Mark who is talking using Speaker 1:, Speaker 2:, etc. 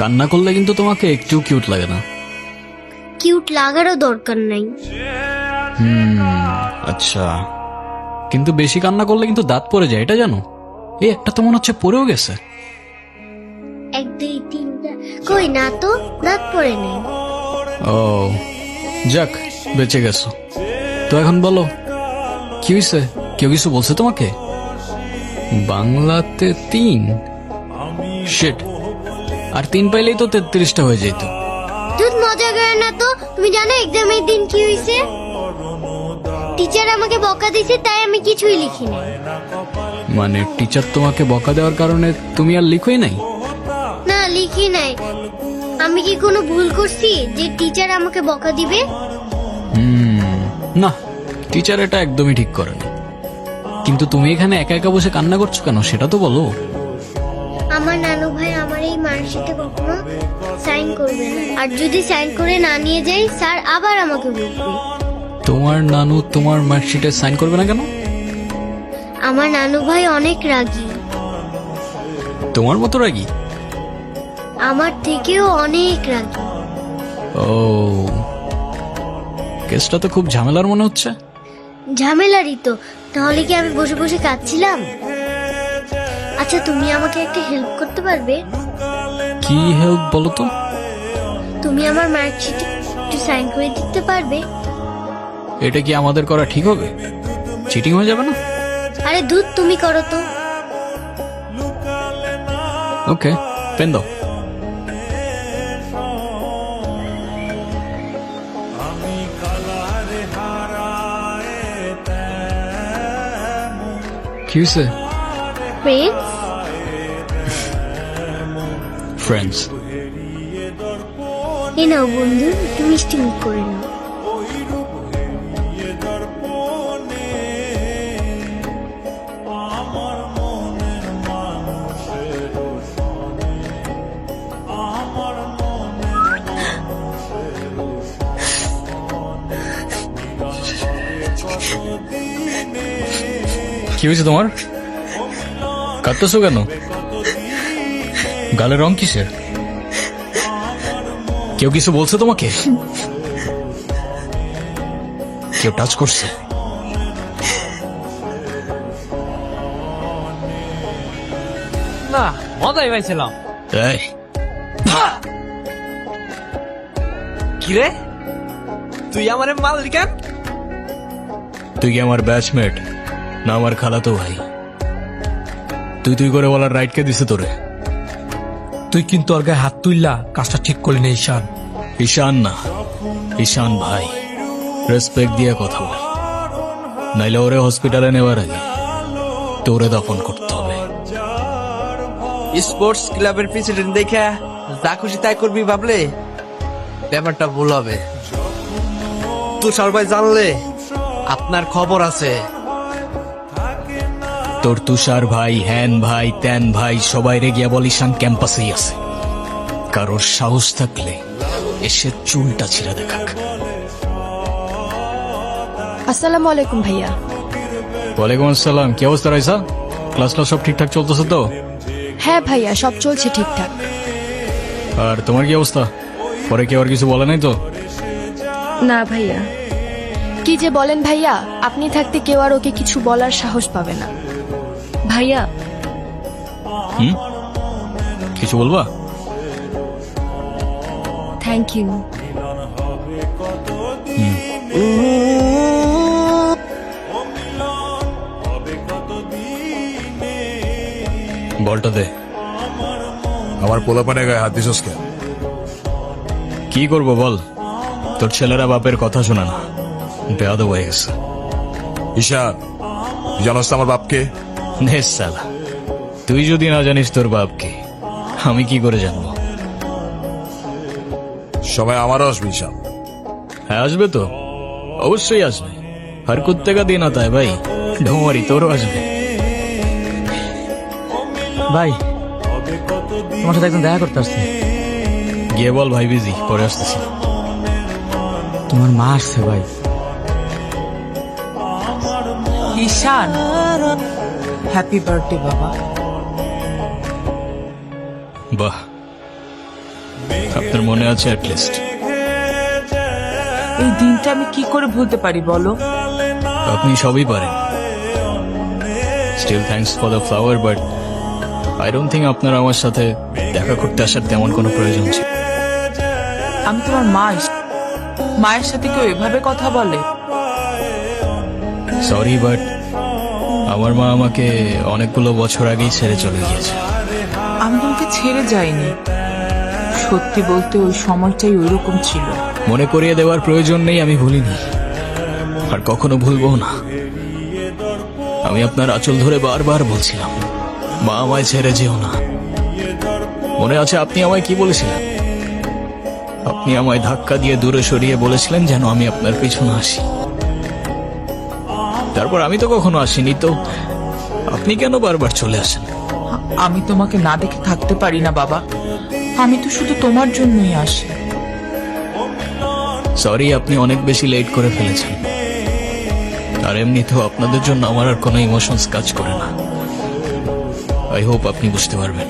Speaker 1: কান্না করলে কিন্তু তোমাকে একটু কিউট লাগে না।
Speaker 2: কিউট লাগারও দরকার নাই।
Speaker 1: আচ্ছা, কিন্তু বেশি কান্না করলে কিন্তু দাঁত পড়ে যায়, এটা জানো? এই একটা তো মনে হচ্ছে পড়েও গেছে।
Speaker 2: 1 2 3 কই না তো, দাঁত পড়ে নেই।
Speaker 1: ও যাক, বেঁচে গেছো। তো এখন বলো কি হয়েছে? কেউ কিছু বলছে তোমাকে? বাংলাতে 3 শিট, আর 3 পাইলেই তো 33টা হয়ে যেত।
Speaker 2: তুই মজা করে না তো। তুমি জানো এক্সামের দিন কি হয়েছে? টিচার আমাকে বকা দিয়েছে, তাই আমি কিছুই লিখি নাই।
Speaker 1: মানে টিচার তোমাকে বকা দেওয়ার কারণে তুমি আর লিখোই নাই?
Speaker 2: না, লিখি নাই। আমি কি কোনো ভুল করছি যে টিচার আমাকে বকা দিবে?
Speaker 1: না, টিচার এটা একদমই ঠিক করেনি। কিন্তু তুমি এখানে একা একা বসে কান্না করছো কেন, সেটা তো বলো।
Speaker 2: আমার নানু ভাই আমার এই মার্কশিটে কখনো সাইন করবে না, আর যদি সাইন করে না নিয়ে যাই স্যার আবার আমাকে বকবে।
Speaker 1: তোমার নানু তোমার মার্কশিটে সাইন করবে না কেন?
Speaker 2: আমার নানু ভাই অনেক রাগী,
Speaker 1: তোমার মতো রাগী?
Speaker 2: আমার থেকেও অনেক রাগী।
Speaker 1: ও, কেসটা তো খুব ঝামেলার মনে হচ্ছে।
Speaker 2: ঝামেলারই তো, তাহলে কি আমি বসে বসে কাঁদছিলাম? আচ্ছা, তুমি আমাকে একটা হেল্প করতে পারবে?
Speaker 1: কি হেল্প বলো তো?
Speaker 2: তুমি আমার মার্কশিটে একটু সাইন করে দিতে পারবে?
Speaker 1: এটা কি আমাদের করা ঠিক হবে? চিটিং হয়ে যাবে না?
Speaker 2: আরে দুধ, তুমি করো তো।
Speaker 1: ওকে, পেন দাও। কি হয়েছে?
Speaker 2: ফ্রেন্ডস।
Speaker 1: ফ্রেন্ডস?
Speaker 2: এ নাও বন্ধু, একটু মিষ্টি মুখ করে নাও।
Speaker 1: কি হয়েছে তোমার? কাঁদতেছো কেন? গালের রং কিসের? কেউ কিছু বলছে তোমাকে? কেউ টাচ করছে?
Speaker 3: না, মজাই পাইছিলাম।
Speaker 1: এই,
Speaker 3: কিরে, তুই আমার মালিকান?
Speaker 1: তুই কি আমার ব্যাচমেট না আমার খালাতো ভাই? তুই তুই করে বলার রাইট কে দিছে তোরে?
Speaker 4: তুই কিন্তু ওর গায়ে হাত তুললা, কাজটা ঠিক করলি না ঈশান।
Speaker 1: ঈশান না, ঈশান ভাই। রেসপেক্ট দিয়ে কথা বল, নাইলে ওরে হসপিটালে নেওয়ার আগে তোরে দফন করতে হবে।
Speaker 3: স্পোর্টস ক্লাবের প্রেসিডেন্ট দেখে যা খুশি তাই করবি ভাবলে ব্যাপারটা ভুল হবে। তুষার ভাই জানলে আপনার খবর আছে।
Speaker 1: তোর তুষার ভাই, হ্যান ভাই, ত্যান ভাই সবাই রে গিয়া বল ঈশান ক্যাম্পাসেই আছে। কারোর সাহস থাকলে এসে চুলটা ছিঁড়া দেখাক।
Speaker 5: আসসালামু আলাইকুম ভাইয়া।
Speaker 1: ওয়ালাইকুম আসসালাম। কি অবস্থা রাইসা? ক্লাস সব ঠিকঠাক চলতেছে তো?
Speaker 5: হ্যাঁ ভাইয়া, সব চলছে ঠিকঠাক।
Speaker 1: আর তোমার কি অবস্থা? পরে কেউ আর কিছু বলে নাই তো?
Speaker 5: না ভাইয়া। কি যে বলেন ভাইয়া, আপনি থাকতে কেউ আর ওকে কিছু বলার সাহস পাবে না। ভাইয়া,
Speaker 1: কিছু বলবা?
Speaker 5: Thank you.
Speaker 1: বলটা দে।
Speaker 6: আমার পোলাপানে গায়ে হাত দিছস কেন?
Speaker 1: কি করবো বল, তোর ছেলেরা বাপের কথা শোনা না, বেয়াদব হয়ে গেছে।
Speaker 6: ঈশান, তুই জানোস তো আমার বাপকে?
Speaker 1: নে শালা, তুই যদি না জানিস তোর বাপকে, আমি কি করে জানবো?
Speaker 6: সময় আমারও আসবে ঈশান।
Speaker 1: হ্যাঁ আসবে তো, অবশ্যই আসবে। হর কুত্তে কা দিন আতা হ্যায় ভাই, ঢোমারি তোরও আসবে।
Speaker 4: ভাই, তোমার সাথে একজন দেখা করতে আসছে।
Speaker 1: গিয়ে বল ভাই বিজি, পরে আসতেছি।
Speaker 4: তোমার মা আসছে ভাই।
Speaker 7: ঈশান, হ্যাপি বার্থডে বাবা।
Speaker 1: বাহ, আপনার মনে আছে অ্যাটলিস্ট?
Speaker 7: এই দিনটা আমি কি করে ভুলতে পারি বলো?
Speaker 1: আপনি সবই পারেন। Still thanks for the flower, but I don't think আপনার আমার সাথে দেখা করতে আসার তেমন কোনো প্রয়োজন ছিল।
Speaker 7: আমি তোমার মা। মায়ের সাথে কেউ এভাবে কথা বলে?
Speaker 1: সরি, বাট আমার মা আমাকে অনেকগুলো বছর আগেই ছেড়ে চলে গিয়েছে।
Speaker 7: আমি তোমাকে ছেড়ে যাইনি। সত্যি বলতে ওই সময়টাই ওইরকম ছিল।
Speaker 1: মনে করিয়ে দেওয়ার প্রয়োজন নেই, আমি ভুলিনি আর কখনো ভুলবো না। আমি আপনার আঁচল ধরে বারবার বলছিলাম, মা আমায় ছেড়ে যেও না। মনে আছে আপনি আমায় কি বলেছিলেন? আপনি আমায় ধাক্কা দিয়ে দূরে সরিয়ে বলেছিলেন যেন আমি আপনার পিছনে আসি। তারপর আমি তো কখনো আসিনি, তো আপনি কেন বারবার চলে আসেন?
Speaker 7: আমি তোমাকে না দেখে থাকতে পারি না বাবা। আমি তো শুধু তোমার জন্যই আসি।
Speaker 1: সরি, আপনি অনেক বেশি লেট করে ফেলেছেন। আর এমনিতেও আপনাদের জন্য আমার আর কোনো ইমোশনস কাজ করে না। আই হোপ আপনি বুঝতে পারবেন।